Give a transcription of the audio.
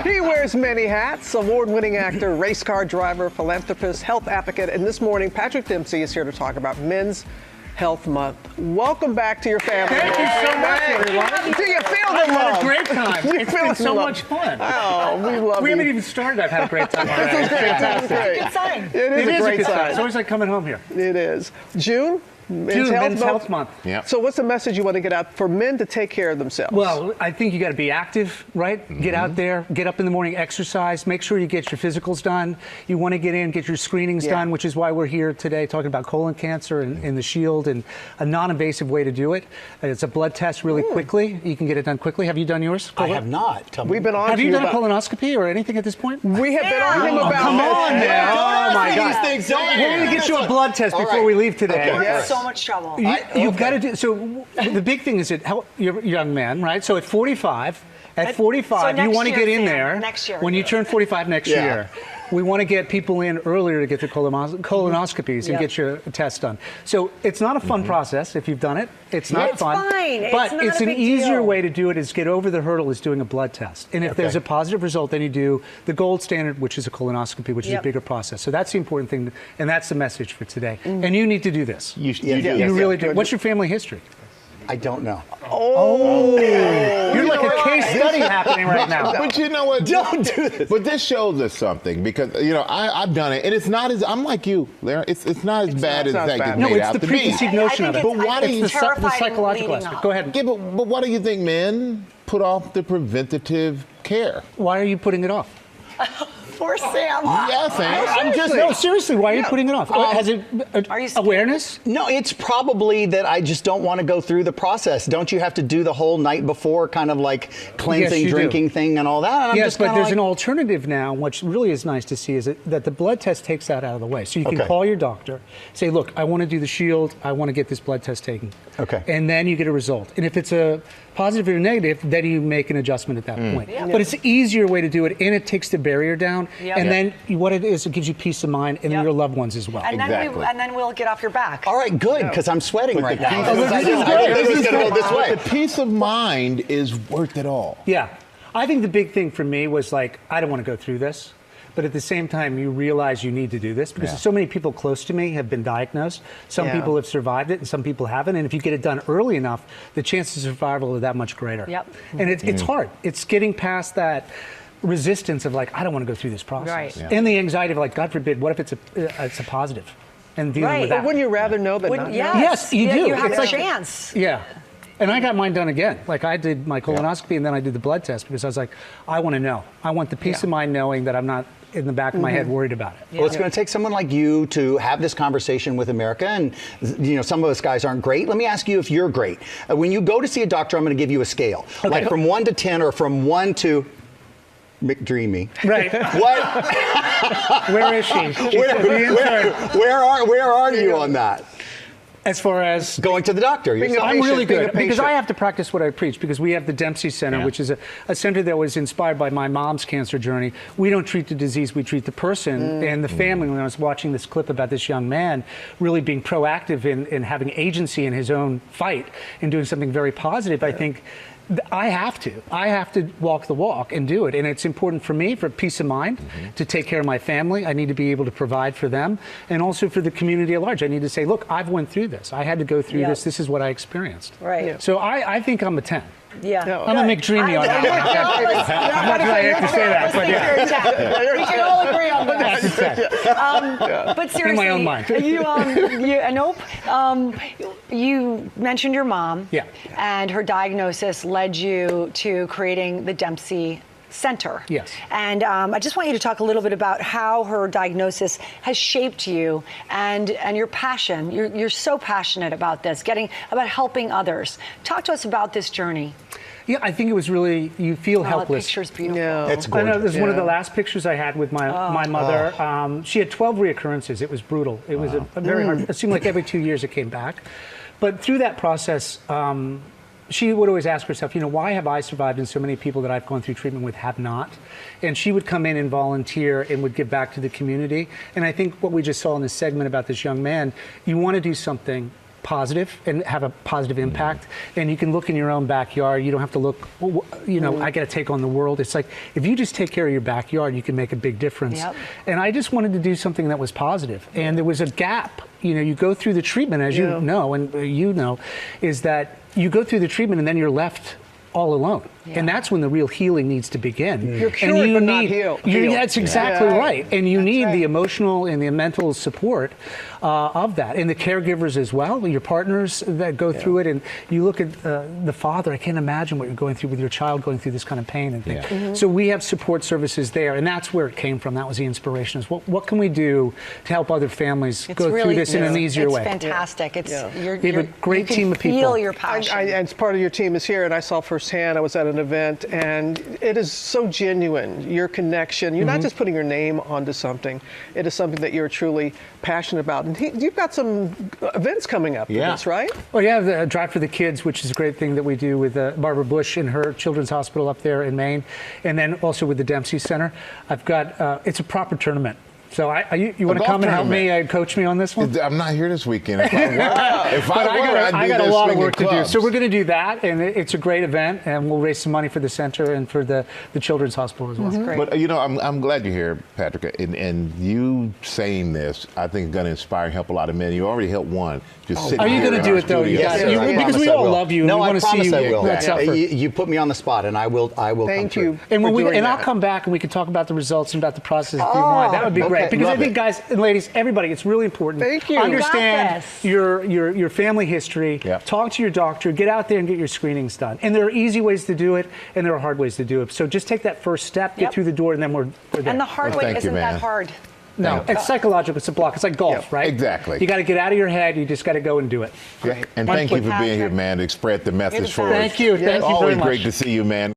He wears many hats, award-winning actor, race car driver, philanthropist, health advocate, and this morning, Patrick Dempsey is here to talk about Men's Health Month. Welcome back to your family. Thank you so much, everyone. Do you feel the I've love? had a great time. It's been so much fun. Oh, we love We you. haven't even started. I've had a great time already. This is great. Fantastic. This is great. Good sign. It is a great good sign. It's always like coming home here. It is. June? Men's Health Month. Yeah. So what's the message you want to get out for men to take care of themselves? Well, I think you got to be active, right? Get out there, get up in the morning, exercise, make sure you get your physicals done. You want to get in, get your screenings done, which is why we're here today talking about colon cancer and the Shield and a non-invasive way to do it. It's a blood test really quickly. You can get it done quickly. Have you done yours? I have not. Tell me. We've been on Have to you done a about, colonoscopy or anything at this point? We have been on him about Come this. on now. Oh my God. These things, don't We're going to get you a blood test before we leave today. Okay. Yes. So much trouble. You've got to do, so the big thing is that you're a young man, right? So at 45, So you want to next get year, in Sam, there. next year. When you turn 45 next year, we want to get people in earlier to get their colonoscopies and get your test done. So it's not a fun process if you've done it. It's not It's fun. fine. But It's not it's a an big easier deal. way to do it is get over the hurdle is doing a blood test. And if there's a positive result, then you do the gold standard, which is a colonoscopy, which is a bigger process. So that's the important thing, and that's the message for today. And you need to do this. You You really do. What's your family history? I don't know. You're like a case study happening right now. But you know what? Don't do this. But this shows us something because I've done it, and it's not as I'm like you, Larry. It's not as bad as not that bad. gets No, made it's out the to be. preconceived notion of it. But why do you? The terrified psychological leading aspect. up. Go ahead. Yeah, but why do you think men put off the preventative care? Why are you putting it off? Poor Sam. Yeah, Sam. I'm just no, seriously. Why are you putting it off? Has it Are you scared? awareness? No, it's probably that I just don't want to go through the process. Don't you have to do the whole night before kind of like cleansing, you do. drinking thing and all that? And I'm Yes, just but kinda there's like, an alternative now, which really is nice to see, is that the blood test takes that out of the way. So you can Okay. call your doctor, say, look, I want to do the Shield, I want to get this blood test taken. Okay. And then you get a result. And if it's a positive or negative, then you make an adjustment at that point. But it's an easier way to do it, and it takes the barrier down. Yep. And then what it is, it gives you peace of mind and your loved ones as well. And then we'll get off your back. all right, good, because I'm sweating right now. Oh, Because I this is didn't great. think it was going to go this way. The peace of mind is worth it all. Yeah. I think the big thing for me was like, I don't want to go through this. But at the same time, you realize you need to do this because so many people close to me have been diagnosed. Some people have survived it and some people haven't. And if you get it done early enough, the chances of survival are that much greater. Yep. And it's hard. It's getting past that resistance of like, I don't want to go through this process. Right. Yeah. And the anxiety of like, God forbid, what if it's a positive? And dealing Right. with that. Wouldn't you rather know than not know? Yes, you do. You have It's a like- chance. Yeah. And I got mine done again. Like I did my colonoscopy and then I did the blood test because I was like, I want to know. I want the peace of mind knowing that I'm not in the back of my head worried about it. Well, it's going to take someone like you to have this conversation with America, and some of us guys aren't great. Let me ask you if you're great. When you go to see a doctor, I'm going to give you a scale, like from 1 to 10, or from 1 to McDreamy. Right. What? Where is she? She's the intern. Where are you on that? As far as Going to the doctor. Being a yourself. I'm really being a good because patient. I have to practice what I preach because we have the Dempsey Center, which is a center that was inspired by my mom's cancer journey. We don't treat the disease, we treat the person and the family. When I was watching this clip about this young man really being proactive in having agency in his own fight and doing something very positive, I think I have to walk the walk and do it. And it's important for me, for peace of mind, to take care of my family. I need to be able to provide for them and also for the community at large. I need to say, look, I've went through this. I had to go through this. This is what I experienced. Right. Yeah. So I think I'm a 10. Yeah. No. I'm a McDreamy on that. I'm not going to have to say that, but yeah. We can all agree on that. That's a 10. But seriously, In my own mind. You mentioned your mom. Yeah. And her diagnosis led you to creating the Dempsey Center. Yes. And I just want you to talk a little bit about how her diagnosis has shaped you and your passion. You're so passionate about this, about helping others. Talk to us about this journey. Yeah, I think it was really, you feel The helpless. picture's beautiful. Yeah. It's I gorgeous. know, this is one of the Yeah. last pictures I had with my mother. She had 12 reoccurrences. It was brutal. It was a very hard, it seemed like every 2 years it came back. But through that process, she would always ask herself, why have I survived and so many people that I've gone through treatment with have not? And she would come in and volunteer and would give back to the community. And I think what we just saw in this segment about this young man, you want to do something positive and have a positive impact. And you can look in your own backyard. You don't have to look, I got to take on the world. It's like, if you just take care of your backyard, you can make a big difference. Yep. And I just wanted to do something that was positive. And there was a gap. You go through the treatment, as you know, and is that you go through the treatment and then you're left all alone. Yeah. And that's when the real healing needs to begin. You're cured, but not healed. That's exactly right. And you need the emotional and the mental support of that. And the caregivers as well, your partners that go through it. And you look at the father, I can't imagine what you're going through with your child going through this kind of pain and things. Yeah. Mm-hmm. So we have support services there. And that's where it came from. That was the inspiration, is what can we do to help other families go through this in an easier way? It's fantastic. It's, we have a great team of people. Feel your passion. And part of your team is here, and I saw firsthand. I was at an event, and it is so genuine, your connection. You're not just putting your name onto something. It is something that you're truly passionate about. And you've got some events coming up for this, right? Well, yeah, the Drive for the Kids, which is a great thing that we do with Barbara Bush and her children's hospital up there in Maine, and then also with the Dempsey Center. I've got, it's a proper tournament. So you want to come and help me, coach me on this one? I'm not here this weekend. If I got a lot of work to do. So we're going to do that, and it's a great event, and we'll raise some money for the center and for the children's hospital as well. Great. But I'm glad you're here, Patrick, and you saying this, I think, is going to inspire and help a lot of men. You already helped one. Are you going to do it though? Because we all love you. No, and we I want to see promise you I will. You put me on the spot, and I will. Thank you. And I'll come back and we can talk about the results and about the process if you want. That would be great. Because I think, guys and ladies, everybody, it's really important. Thank you. Understand your family history. Yeah. Talk to your doctor. Get out there and get your screenings done. And there are easy ways to do it, and there are hard ways to do it. So just take that first step, get through the door, and then we're there. And the hard way isn't that hard. No, it's psychological. It's a block. It's like golf, right? Exactly. You got to get out of your head. You just got to go and do it. And thank you for being here, man, to spread the message for us. Thank you. Thank you very much. Always great to see you, man.